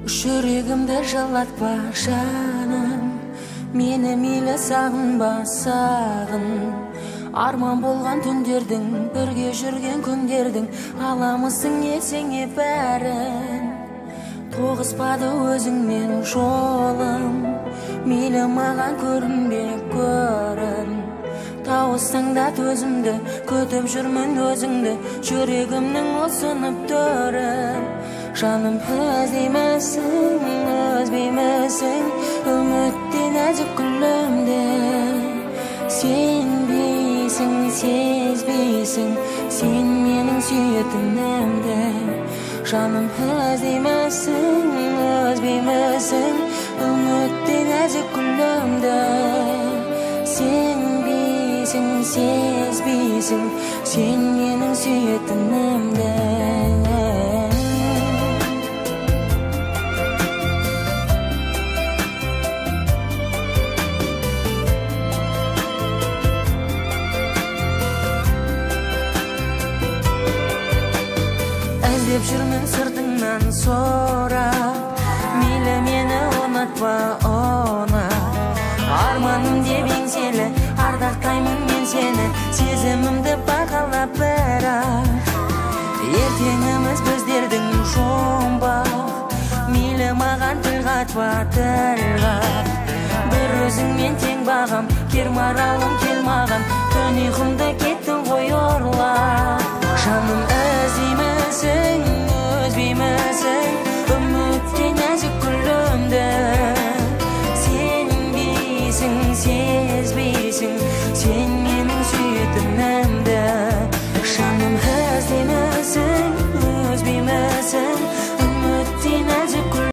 Жүрегімді жылатпа жаным, мені мейлі сағынба сағын. Арман болған түндердің, бірге жүрген күндердің, аламысың есіңе бәрін. Тоғыспады өзіңмен жолым, мейлі маған көрінбе көрін. Тауыссаң да төзімді, күтіп жүрмін өзіңді, жүрегімнің осынып төрін. Жаным іздеймісің, өзбеймісің, үмітте нәзік гүлімді. Сенбейсің, сезбейсің, сен менің сүйетінімді. Жаным іздеймісің, өзбеймісің, үмітте нәзік гүлімді. Сенбейсің, сезбейсің, сен менің сүйетінімді. Іздеп жүрмін сыртыңнан сорап, мейлі мені ұнатпа ұнат. Арманым деп еңселі, ардақтаймын мен сені, сезімімді бағалап бірақ. Ертеңіміз біздердің жұмбақ, мейлі маған тіл қатпа тіл қат. Бір өзіңмен тең бағам, кер маралым кел маған, түн ұйқымды